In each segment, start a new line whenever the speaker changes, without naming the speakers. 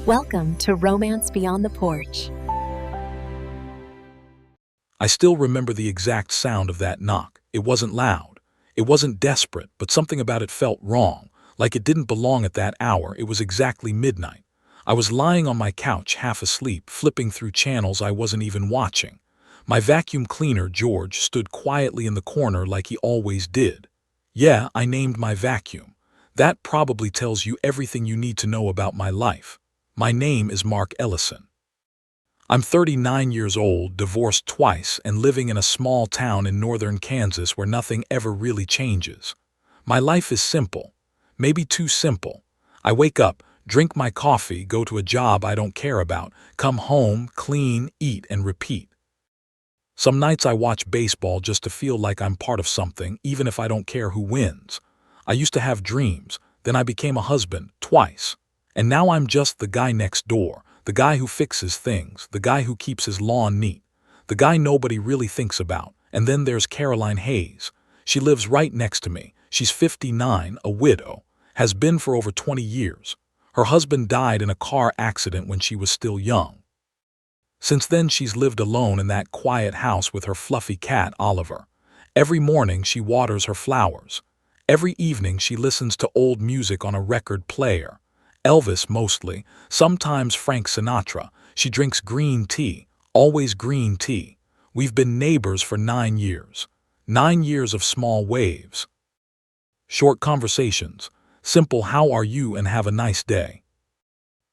Welcome to Romance Beyond the Porch.
I still remember the exact sound of that knock. It wasn't loud. It wasn't desperate, but something about it felt wrong, like it didn't belong at that hour. It was exactly midnight. I was lying on my couch, half asleep, flipping through channels I wasn't even watching. My vacuum cleaner, George, stood quietly in the corner like he always did. Yeah, I named my vacuum. That probably tells you everything you need to know about my life. My name is Mark Ellison. I'm 39 years old, divorced twice, and living in a small town in northern Kansas where nothing ever really changes. My life is simple, maybe too simple. I wake up, drink my coffee, go to a job I don't care about, come home, clean, eat, and repeat. Some nights I watch baseball just to feel like I'm part of something, even if I don't care who wins. I used to have dreams, then I became a husband, twice. And now I'm just the guy next door, the guy who fixes things, the guy who keeps his lawn neat, the guy nobody really thinks about. And then there's Caroline Hayes. She lives right next to me. She's 59, a widow, has been for over 20 years. Her husband died in a car accident when she was still young. Since then she's lived alone in that quiet house with her fluffy cat, Oliver. Every morning she waters her flowers. Every evening she listens to old music on a record player. Elvis mostly, sometimes Frank Sinatra. She drinks green tea, always green tea. We've been neighbors for 9 years. 9 years of small waves. Short conversations. Simple "how are you" and "have a nice day."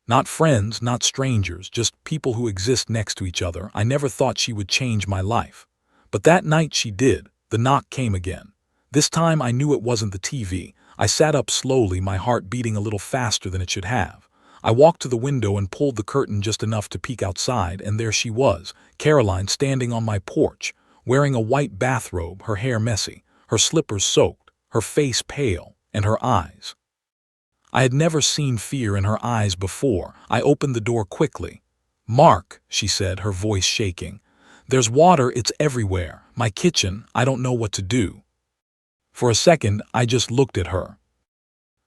Not friends, not strangers, just people who exist next to each other. I never thought she would change my life. But that night she did. The knock came again. This time I knew it wasn't the TV. I sat up slowly, my heart beating a little faster than it should have. I walked to the window and pulled the curtain just enough to peek outside, and there she was, Caroline, standing on my porch, wearing a white bathrobe, her hair messy, her slippers soaked, her face pale, and her eyes. I had never seen fear in her eyes before. I opened the door quickly. "Mark," she said, her voice shaking. "There's water, it's everywhere. My kitchen, I don't know what to do." For a second, I just looked at her.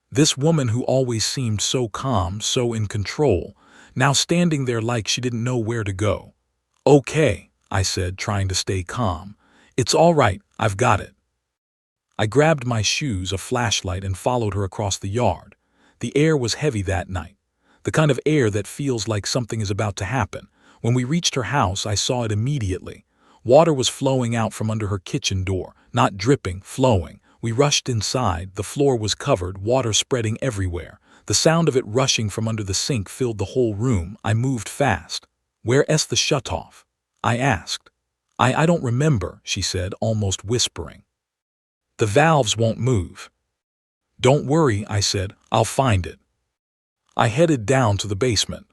This woman who always seemed so calm, so in control, now standing there like she didn't know where to go. "Okay," I said, trying to stay calm. "It's all right, I've got it." I grabbed my shoes, a flashlight, and followed her across the yard. The air was heavy that night, the kind of air that feels like something is about to happen. When we reached her house, I saw it immediately. Water was flowing out from under her kitchen door, not dripping, flowing. We rushed inside. The floor was covered, water spreading everywhere. The sound of it rushing from under the sink filled the whole room. I moved fast. "Where's the shutoff?" I asked. I don't remember," she said, almost whispering. "The valves won't move." "Don't worry," I said, "I'll find it." I headed down to the basement.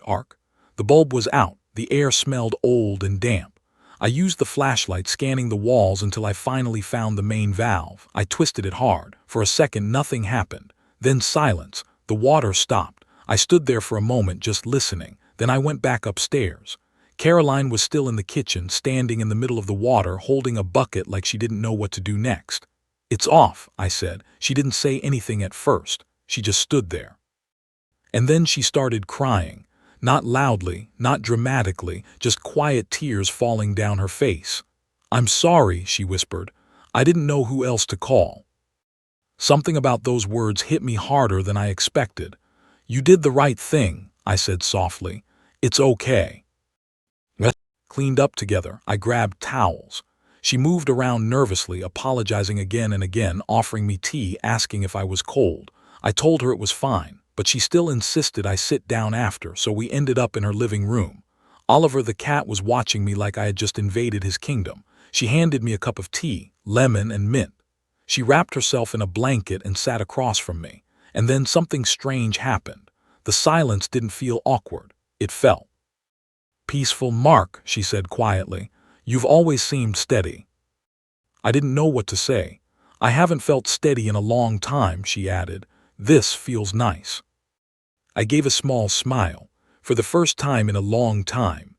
Arc. The bulb was out. The air smelled old and damp. I used the flashlight, scanning the walls until I finally found the main valve. I twisted it hard. For a second, nothing happened. Then silence. The water stopped. I stood there for a moment, just listening. Then I went back upstairs. Caroline was still in the kitchen, standing in the middle of the water, holding a bucket like she didn't know what to do next. "It's off," I said. She didn't say anything at first. She just stood there. And then she started crying. Not loudly, not dramatically, just quiet tears falling down her face. "I'm sorry," she whispered. "I didn't know who else to call." Something about those words hit me harder than I expected. "You did the right thing," I said softly. "It's okay." We cleaned up together. I grabbed towels. She moved around nervously, apologizing again and again, offering me tea, asking if I was cold. I told her it was fine, but she still insisted I sit down after, so we ended up in her living room. Oliver the cat was watching me like I had just invaded his kingdom. She handed me a cup of tea, lemon and mint. She wrapped herself in a blanket and sat across from me. And then something strange happened. The silence didn't feel awkward. It felt peaceful. "Mark," she said quietly, "you've always seemed steady." I didn't know what to say. "I haven't felt steady in a long time," she added. "This feels nice." I gave a small smile. For the first time in a long time.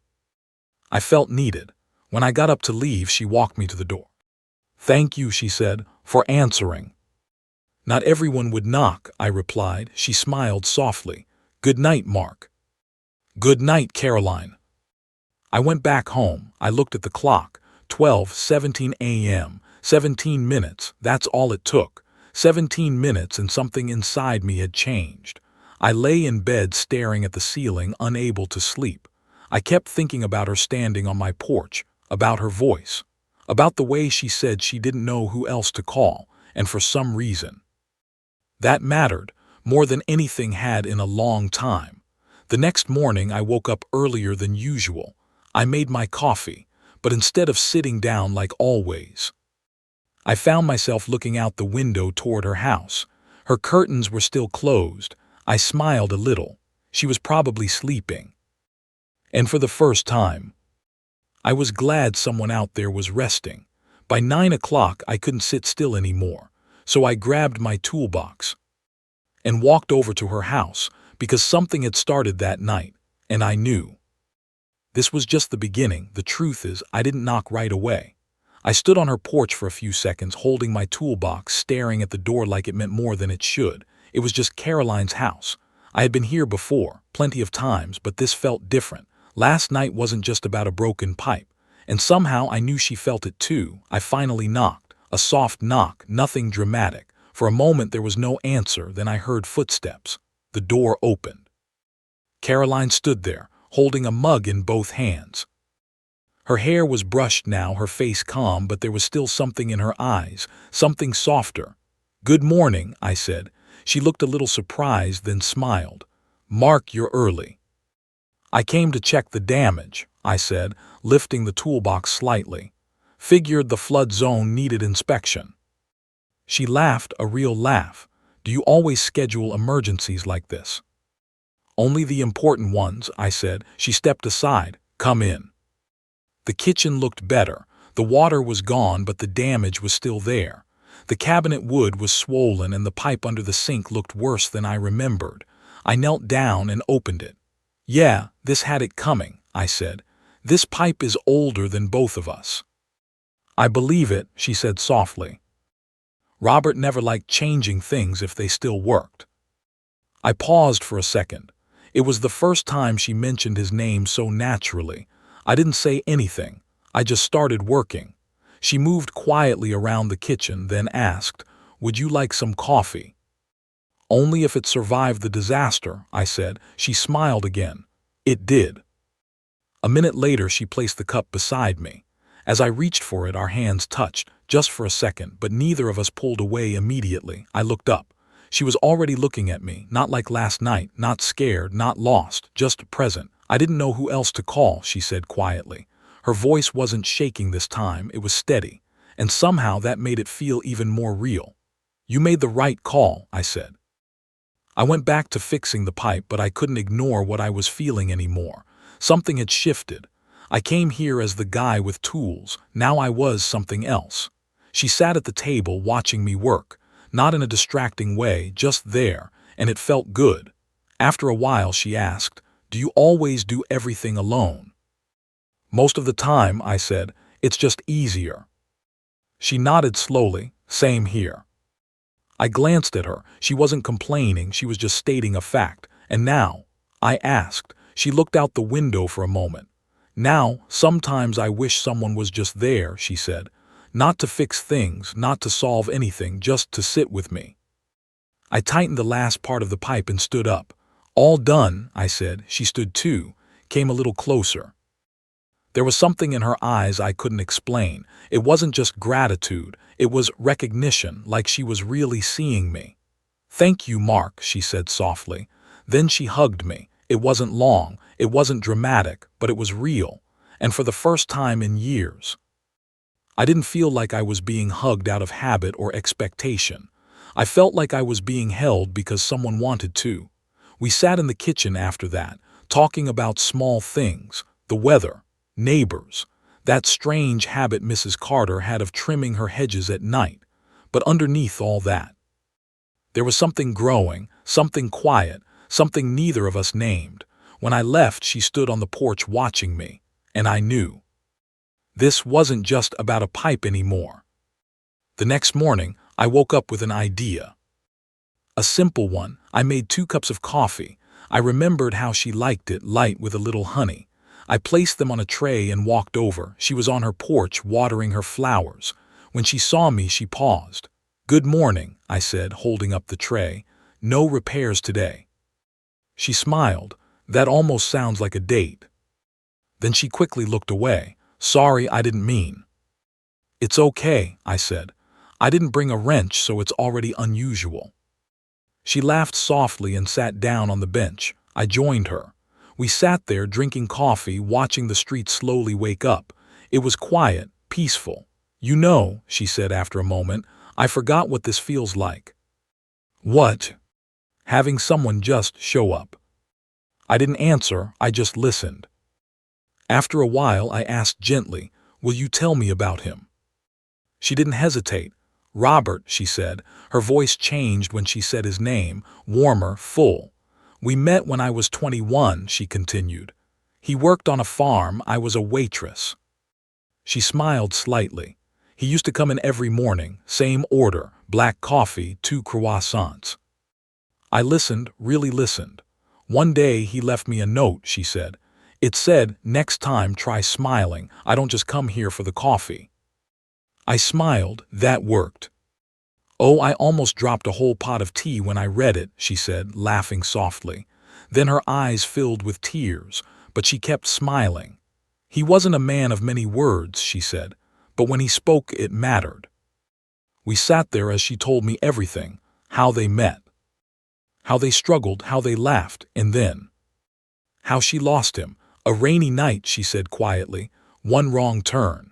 I felt needed. When I got up to leave, she walked me to the door. "Thank you," she said, "for answering." "Not everyone would knock," I replied. She smiled softly. Good night, Mark. Good night, Caroline. I went back home. I looked at the clock. 12:17 a.m. 17 minutes, that's all it took. 17 minutes and something inside me had changed. I lay in bed staring at the ceiling, unable to sleep. I kept thinking about her standing on my porch, about her voice, about the way she said she didn't know who else to call, and for some reason. That mattered, more than anything had in a long time. The next morning I woke up earlier than usual. I made my coffee, but instead of sitting down like always, I found myself looking out the window toward her house. Her curtains were still closed. I smiled a little. She was probably sleeping. And for the first time, I was glad someone out there was resting. By 9 o'clock I couldn't sit still anymore, so I grabbed my toolbox and walked over to her house because something had started that night, and I knew. This was just the beginning. The truth is, I didn't knock right away. I stood on her porch for a few seconds, holding my toolbox, staring at the door like it meant more than it should. It was just Caroline's house. I had been here before, plenty of times, but this felt different. Last night wasn't just about a broken pipe, and somehow I knew she felt it too. I finally knocked. A soft knock, nothing dramatic. For a moment there was no answer, then I heard footsteps. The door opened. Caroline stood there, holding a mug in both hands. Her hair was brushed now, her face calm, but there was still something in her eyes, something softer. "Good morning," I said. She looked a little surprised, then smiled. "Mark, you're early." "I came to check the damage," I said, lifting the toolbox slightly. "Figured the flood zone needed inspection." She laughed, a real laugh. "Do you always schedule emergencies like this?" "Only the important ones," I said. She stepped aside. "Come in." The kitchen looked better. The water was gone, but the damage was still there. The cabinet wood was swollen and the pipe under the sink looked worse than I remembered. I knelt down and opened it. "Yeah, this had it coming," I said. "This pipe is older than both of us." "I believe it," she said softly. "Robert never liked changing things if they still worked." I paused for a second. It was the first time she mentioned his name so naturally. I didn't say anything. I just started working. She moved quietly around the kitchen, then asked, "Would you like some coffee?" "Only if it survived the disaster," I said. She smiled again. It did. A minute later she placed the cup beside me. As I reached for it, our hands touched, just for a second, but neither of us pulled away immediately. I looked up. She was already looking at me, not like last night, not scared, not lost, just present. "I didn't know who else to call," she said quietly. Her voice wasn't shaking this time, it was steady, and somehow that made it feel even more real. "You made the right call," I said. I went back to fixing the pipe, but I couldn't ignore what I was feeling anymore. Something had shifted. I came here as the guy with tools. Now I was something else. She sat at the table watching me work, not in a distracting way, just there, and it felt good. After a while she asked, "Do you always do everything alone?" "Most of the time," I said. "It's just easier." She nodded slowly. "Same here." I glanced at her. She wasn't complaining, she was just stating a fact. "And now?" I asked. She looked out the window for a moment. "Now, sometimes I wish someone was just there," she said. "Not to fix things, not to solve anything, just to sit with me." I tightened the last part of the pipe and stood up. "All done," I said. She stood too, came a little closer. There was something in her eyes I couldn't explain. It wasn't just gratitude, it was recognition, like she was really seeing me. "Thank you, Mark," she said softly. Then she hugged me. It wasn't long, it wasn't dramatic, but it was real, and for the first time in years. I didn't feel like I was being hugged out of habit or expectation. I felt like I was being held because someone wanted to. We sat in the kitchen after that, talking about small things, the weather, neighbors, that strange habit Mrs. Carter had of trimming her hedges at night. But underneath all that, there was something growing, something quiet, something neither of us named. When I left, she stood on the porch watching me, and I knew. This wasn't just about a pipe anymore. The next morning, I woke up with an idea. A simple one. I made 2 cups of coffee. I remembered how she liked it light with a little honey. I placed them on a tray and walked over. She was on her porch watering her flowers. When she saw me, she paused. "Good morning," I said, holding up the tray. "No repairs today." She smiled. "That almost sounds like a date." Then she quickly looked away. "Sorry, I didn't mean." "It's okay," I said. "I didn't bring a wrench, so it's already unusual." She laughed softly and sat down on the bench. I joined her. We sat there drinking coffee, watching the street slowly wake up. It was quiet, peaceful. "You know," she said after a moment, "I forgot what this feels like." "What?" "Having someone just show up." I didn't answer, I just listened. After a while, I asked gently, "Will you tell me about him?" She didn't hesitate. "Robert," she said. Her voice changed when she said his name, warmer, full. "We met when I was 21, she continued. "He worked on a farm, I was a waitress." She smiled slightly. "He used to come in every morning, same order, black coffee, 2 croissants." I listened, really listened. "One day he left me a note," she said. "It said, 'Next time try smiling, I don't just come here for the coffee.'" I smiled. That worked. "Oh, I almost dropped a whole pot of tea when I read it," she said, laughing softly. Then her eyes filled with tears, but she kept smiling. "He wasn't a man of many words," she said, "but when he spoke it mattered." We sat there as she told me everything, how they met, how they struggled, how they laughed, and then how she lost him. "A rainy night," she said quietly, "one wrong turn."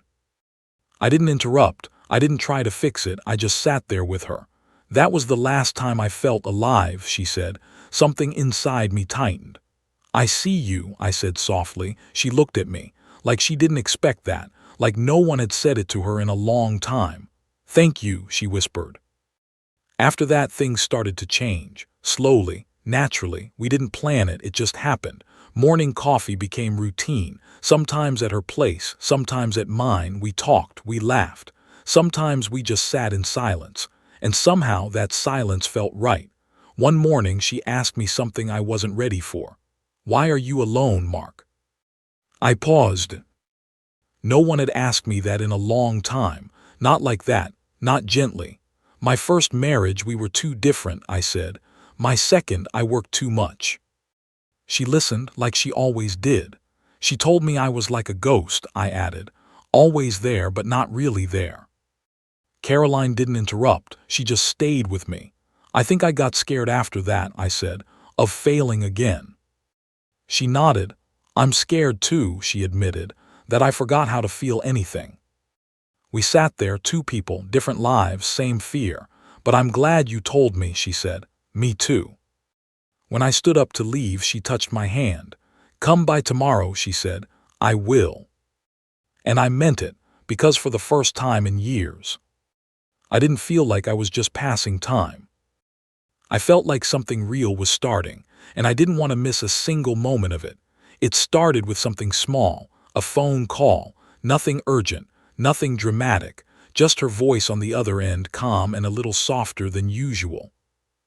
I didn't interrupt. I didn't try to fix it. I just sat there with her. "That was the last time I felt alive," she said. Something inside me tightened. "I see you," I said softly. She looked at me, like she didn't expect that, like no one had said it to her in a long time. "Thank you," she whispered. After that, things started to change. Slowly, naturally. We didn't plan it, it just happened. Morning coffee became routine. Sometimes at her place, sometimes at mine. We talked, we laughed. Sometimes we just sat in silence. And somehow that silence felt right. One morning she asked me something I wasn't ready for. "Why are you alone, Mark?" I paused. No one had asked me that in a long time. Not like that, not gently. "My first marriage we were too different," I said. "My second I worked too much." She listened like she always did. "She told me I was like a ghost," I added. "Always there but not really there." Caroline didn't interrupt, she just stayed with me. "I think I got scared after that," I said, "of failing again." She nodded. "I'm scared too," she admitted, "that I forgot how to feel anything." We sat there, two people, different lives, same fear. "But I'm glad you told me," she said. "Me too." When I stood up to leave, she touched my hand. "Come by tomorrow," she said. "I will." And I meant it, because for the first time in years, I didn't feel like I was just passing time. I felt like something real was starting, and I didn't want to miss a single moment of it. It started with something small, a phone call, nothing urgent, nothing dramatic, just her voice on the other end, calm and a little softer than usual.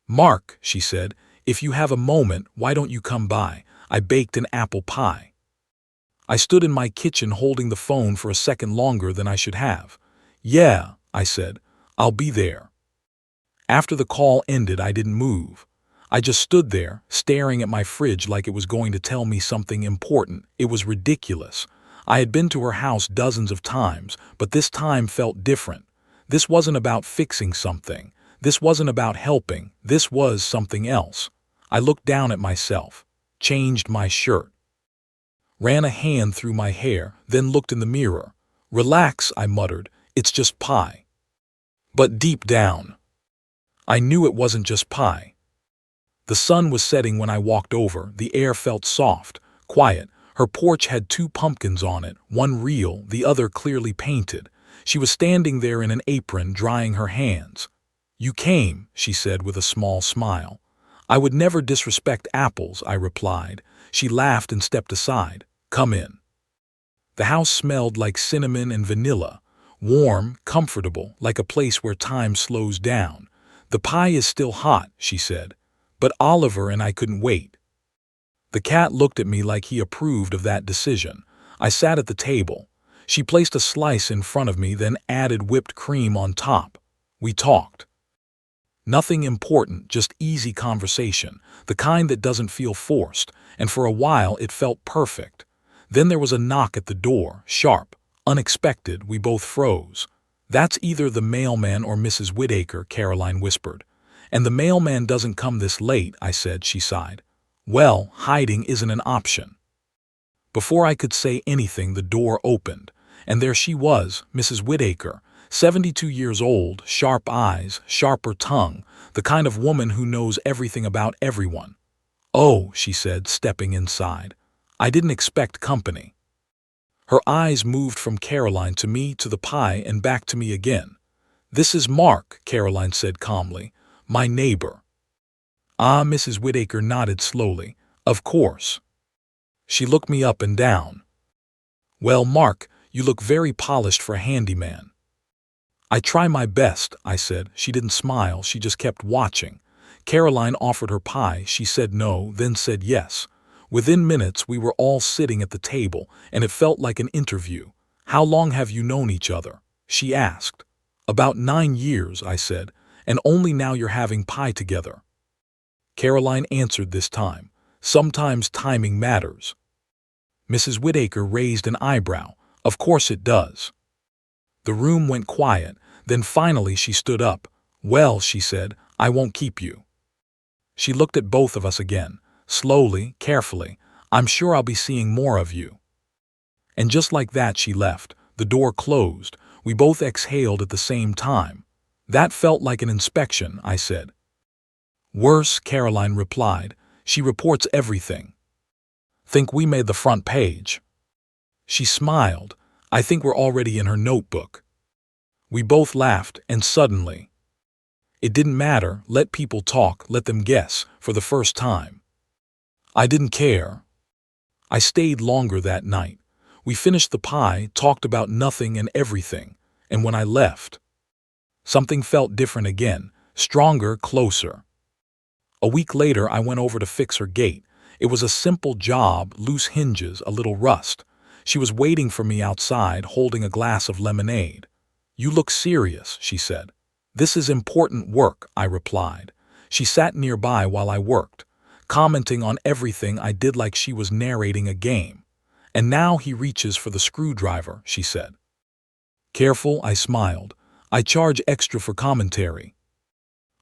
"Mark," she said, "if you have a moment, why don't you come by? I baked an apple pie." I stood in my kitchen holding the phone for a second longer than I should have. "Yeah," I said, "I'll be there." After the call ended, I didn't move. I just stood there, staring at my fridge like it was going to tell me something important. It was ridiculous. I had been to her house dozens of times, but this time felt different. This wasn't about fixing something. This wasn't about helping. This was something else. I looked down at myself, changed my shirt, ran a hand through my hair, then looked in the mirror. "Relax," I muttered. "It's just pie." But deep down, I knew it wasn't just pie. The sun was setting when I walked over. The air felt soft, quiet. Her porch had 2 pumpkins on it, one real, the other clearly painted. She was standing there in an apron, drying her hands. "You came," she said with a small smile. "I would never disrespect apples," I replied. She laughed and stepped aside. "Come in." The house smelled like cinnamon and vanilla, warm, comfortable, like a place where time slows down. "The pie is still hot," she said, "but Oliver and I couldn't wait." The cat looked at me like he approved of that decision. I sat at the table. She placed a slice in front of me, then added whipped cream on top. We talked. Nothing important, just easy conversation, the kind that doesn't feel forced, and for a while it felt perfect. Then there was a knock at the door, sharp, unexpected. We both froze. "That's either the mailman or Mrs. Whittaker," Caroline whispered. "And the mailman doesn't come this late," I said. She sighed. "Well, hiding isn't an option." Before I could say anything, the door opened, and there she was, Mrs. Whittaker, 72 years old, sharp eyes, sharper tongue, the kind of woman who knows everything about everyone. "Oh," she said, stepping inside. "I didn't expect company." Her eyes moved from Caroline to me, to the pie, and back to me again. "This is Mark," Caroline said calmly, "my neighbor." "Ah," Mrs. Whittaker nodded slowly. "Of course." She looked me up and down. "Well, Mark, you look very polished for a handyman." "I try my best," I said. She didn't smile, she just kept watching. Caroline offered her pie. She said no, then said yes. Within minutes we were all sitting at the table, and it felt like an interview. "How long have you known each other?" she asked. "About 9 years," I said, "and only now you're having pie together." Caroline answered this time. "Sometimes timing matters." Mrs. Whittaker raised an eyebrow. "Of course it does." The room went quiet. Then finally she stood up. "Well," she said, "I won't keep you." She looked at both of us again, slowly, carefully. "I'm sure I'll be seeing more of you." And just like that she left. The door closed. We both exhaled at the same time. "That felt like an inspection," I said. "Worse," Caroline replied. "She reports everything. Think we made the front page." She smiled. "I think we're already in her notebook." We both laughed, and suddenly, it didn't matter. Let people talk, let them guess, for the first time. I didn't care. I stayed longer that night. We finished the pie, talked about nothing and everything, and when I left, something felt different again, stronger, closer. A week later I went over to fix her gate. It was a simple job, loose hinges, a little rust. She was waiting for me outside, holding a glass of lemonade. "You look serious," she said. "This is important work," I replied. She sat nearby while I worked, commenting on everything I did like she was narrating a game. "And now he reaches for the screwdriver," she said. "Careful," I smiled. "I charge extra for commentary.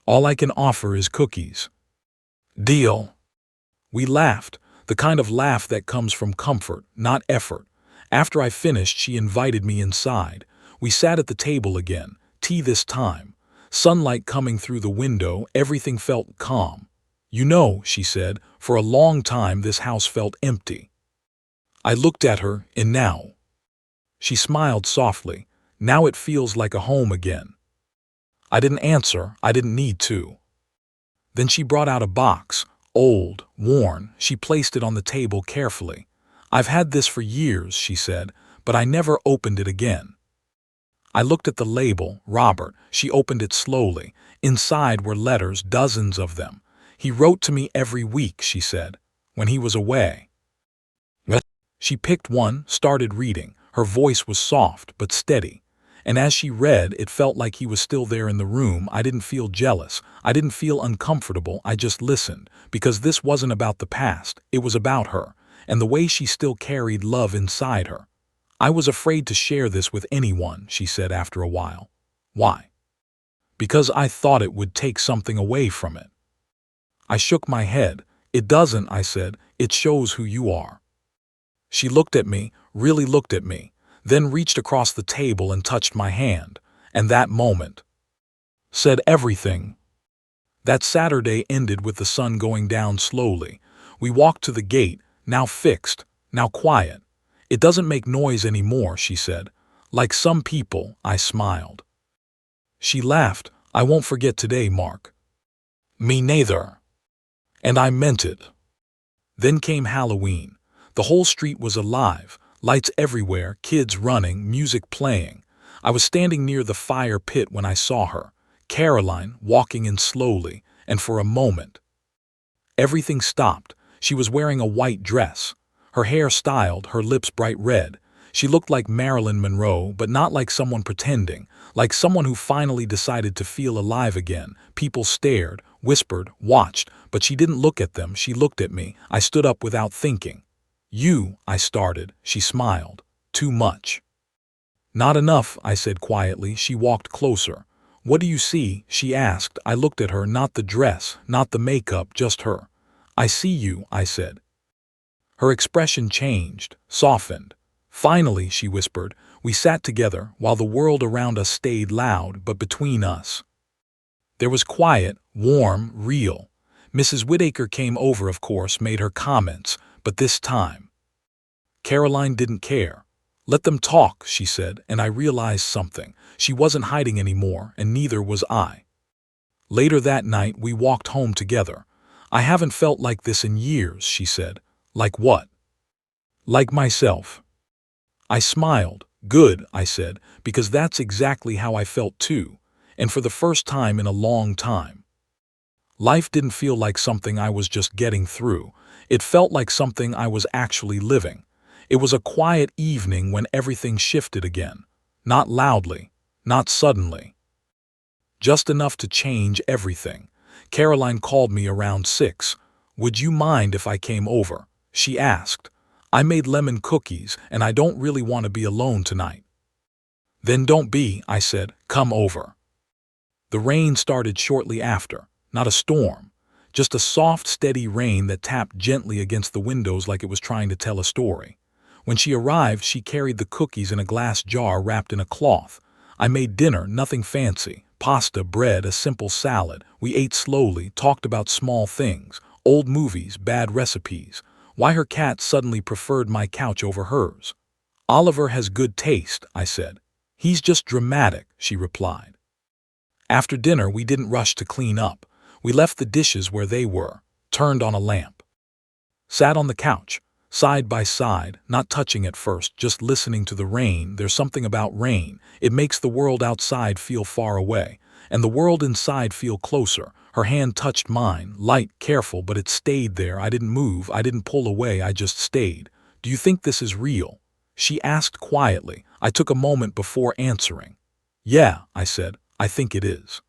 All I can offer is cookies." "Deal." We laughed, the kind of laugh that comes from comfort, not effort. After I finished, she invited me inside. We sat at the table again, tea this time. Sunlight coming through the window, everything felt calm. "You know," she said, "for a long time this house felt empty." I looked at her, and now. She smiled softly. "Now it feels like a home again." I didn't answer. I didn't need to. Then she brought out a box, old, worn. She placed it on the table carefully. "I've had this for years," she said, "but I never opened it again." I looked at the label, Robert. She opened it slowly. Inside were letters, dozens of them. "He wrote to me every week," she said, "when he was away." She picked one, started reading. Her voice was soft but steady. And as she read, it felt like he was still there in the room. I didn't feel jealous. I didn't feel uncomfortable. I just listened, because this wasn't about the past. It was about her, and the way she still carried love inside her. "I was afraid to share this with anyone," she said after a while. "Why?" "Because I thought it would take something away from it." I shook my head. "It doesn't," I said. "It shows who you are." She looked at me, really looked at me, then reached across the table and touched my hand, and that moment said everything. That Saturday ended with the sun going down slowly. We walked to the gate, now fixed, now quiet. "It doesn't make noise anymore," she said. "Like some people," I smiled. She laughed. "I won't forget today, Mark." "Me neither." And I meant it. Then came Halloween. The whole street was alive, lights everywhere, kids running, music playing. I was standing near the fire pit when I saw her, Caroline, walking in slowly, and for a moment, everything stopped. She was wearing a white dress. Her hair styled, her lips bright red. She looked like Marilyn Monroe, but not like someone pretending, like someone who finally decided to feel alive again. People stared, whispered, watched, but she didn't look at them, she looked at me. I stood up without thinking. "You," I started. She smiled. "Too much." "Not enough," I said quietly. She walked closer. "What do you see?" she asked. I looked at her, not the dress, not the makeup, just her. "I see you," I said. Her expression changed, softened. "Finally," she whispered. We sat together, while the world around us stayed loud, but between us. There was quiet, warm, real. Mrs. Whittaker came over, of course, made her comments, but this time Caroline didn't care. "Let them talk," she said, and I realized something. She wasn't hiding anymore, and neither was I. Later that night, we walked home together. "I haven't felt like this in years," she said. "Like what?" "Like myself." I smiled. "Good," I said, because that's exactly how I felt too, and for the first time in a long time. Life didn't feel like something I was just getting through. It felt like something I was actually living. It was a quiet evening when everything shifted again. Not loudly, not suddenly. Just enough to change everything. Caroline called me around 6. "Would you mind if I came over?" she asked. "I made lemon cookies, and I don't really want to be alone tonight." "Then don't be," I said. "Come over." The rain started shortly after. Not a storm. Just a soft, steady rain that tapped gently against the windows like it was trying to tell a story. When she arrived, she carried the cookies in a glass jar wrapped in a cloth. I made dinner, nothing fancy. Pasta, bread, a simple salad. We ate slowly, talked about small things, old movies, bad recipes. Why her cat suddenly preferred my couch over hers. "Oliver has good taste," I said. "He's just dramatic," she replied. After dinner, we didn't rush to clean up. We left the dishes where they were, turned on a lamp. Sat on the couch, side by side, not touching at first, just listening to the rain. There's something about rain. It makes the world outside feel far away, and the world inside feel closer. Her hand touched mine, light, careful, but it stayed there. I didn't move, I didn't pull away, I just stayed. "Do you think this is real?" she asked quietly. I took a moment before answering. "Yeah," I said, "I think it is."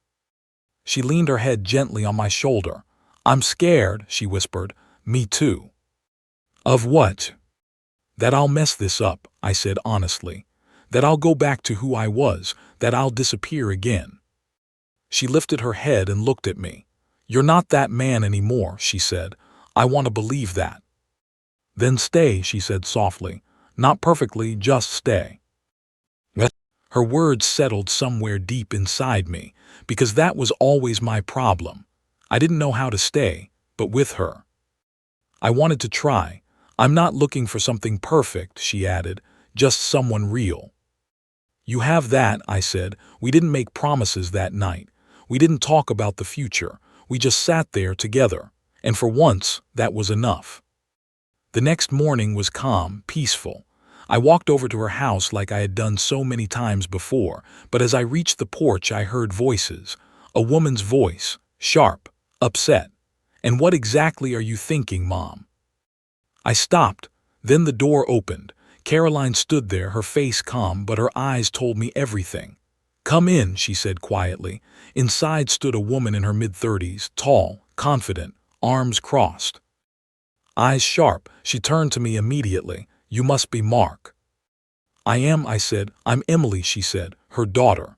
She leaned her head gently on my shoulder. "I'm scared," she whispered. "Me too." "Of what?" "That I'll mess this up," I said honestly. "That I'll go back to who I was, that I'll disappear again." She lifted her head and looked at me. "You're not that man anymore," she said. "I want to believe that." "Then stay," she said softly. "Not perfectly, just stay." Her words settled somewhere deep inside me, because that was always my problem. I didn't know how to stay, but with her. I wanted to try. "I'm not looking for something perfect," she added, "just someone real." "You have that," I said. We didn't make promises that night. We didn't talk about the future. We just sat there together. And for once, that was enough. The next morning was calm, peaceful. I walked over to her house like I had done so many times before, but as I reached the porch I heard voices. A woman's voice, sharp, upset. "And what exactly are you thinking, Mom?" I stopped. Then the door opened. Caroline stood there, her face calm, but her eyes told me everything. "Come in," she said quietly. Inside stood a woman in her mid-30s, tall, confident, arms crossed. Eyes sharp, she turned to me immediately. "You must be Mark." "I am," I said. "I'm Emily," she said, "her daughter."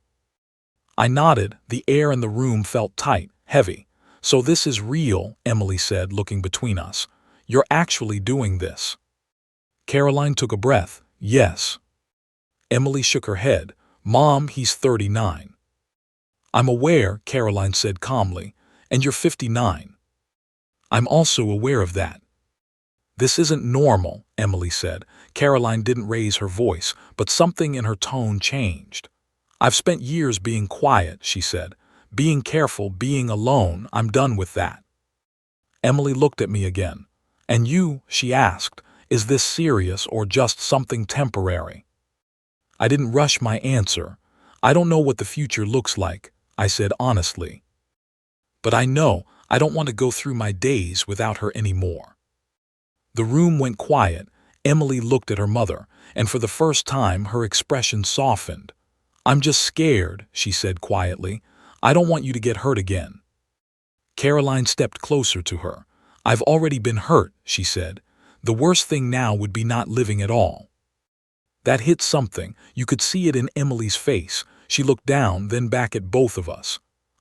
I nodded. The air in the room felt tight, heavy. "So this is real," Emily said, looking between us. "You're actually doing this." Caroline took a breath. "Yes." Emily shook her head. "Mom, he's 39. "I'm aware," Caroline said calmly. "And you're 59. "I'm also aware of that." "This isn't normal," Emily said. Caroline didn't raise her voice, but something in her tone changed. "I've spent years being quiet," she said. "Being careful, being alone. I'm done with that." Emily looked at me again. "And you?" she asked. "Is this serious or just something temporary?" I didn't rush my answer. "I don't know what the future looks like," I said honestly. "But I know I don't want to go through my days without her anymore." The room went quiet. Emily looked at her mother, and for the first time her expression softened. "I'm just scared," she said quietly. "I don't want you to get hurt again." Caroline stepped closer to her. "I've already been hurt," she said. "The worst thing now would be not living at all." That hit something. You could see it in Emily's face. She looked down, then back at both of us.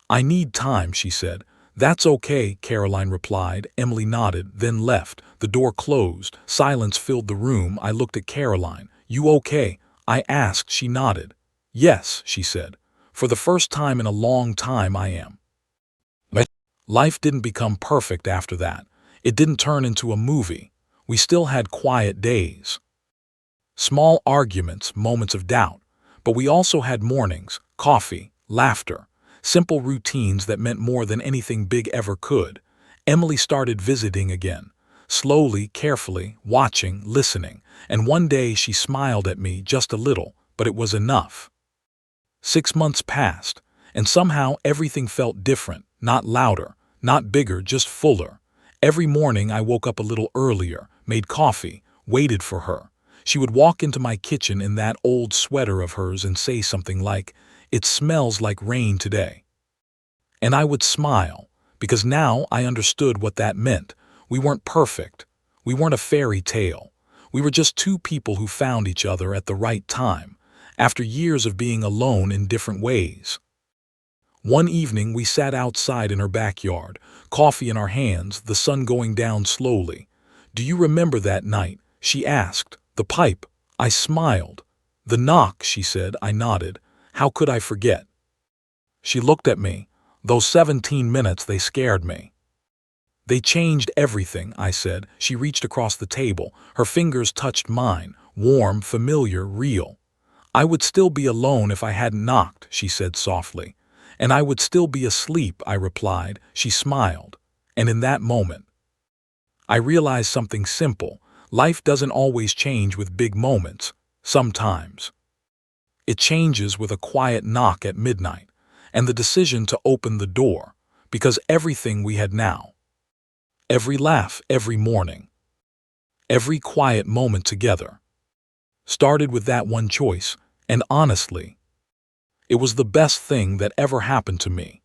"I need time," she said. "That's okay," Caroline replied. Emily nodded, then left. The door closed. Silence filled the room. I looked at Caroline. "You okay?" I asked. She nodded. "Yes," she said. "For the first time in a long time I am." But life didn't become perfect after that. It didn't turn into a movie. We still had quiet days. Small arguments, moments of doubt. But we also had mornings, coffee, laughter. Simple routines that meant more than anything big ever could. Emily started visiting again. Slowly, carefully, watching, listening. And one day she smiled at me just a little, but it was enough. 6 months passed, and somehow everything felt different. Not louder, not bigger, just fuller. Every morning I woke up a little earlier, made coffee, waited for her. She would walk into my kitchen in that old sweater of hers and say something like, "It smells like rain today." And I would smile, because now I understood what that meant. We weren't perfect. We weren't a fairy tale. We were just two people who found each other at the right time, after years of being alone in different ways. One evening we sat outside in her backyard, coffee in our hands, the sun going down slowly. "Do you remember that night?" she asked. "The pipe." I smiled. "The knock," she said. I nodded. "How could I forget?" She looked at me. Those 17 minutes, they scared me. "They changed everything," I said. She reached across the table. Her fingers touched mine, warm, familiar, real. "I would still be alone if I hadn't knocked," she said softly. "And I would still be asleep," I replied. She smiled. And in that moment, I realized something simple. Life doesn't always change with big moments. Sometimes it changes with a quiet knock at midnight, and the decision to open the door, because everything we had now, every laugh, every morning, every quiet moment together, started with that one choice, and honestly, it was the best thing that ever happened to me.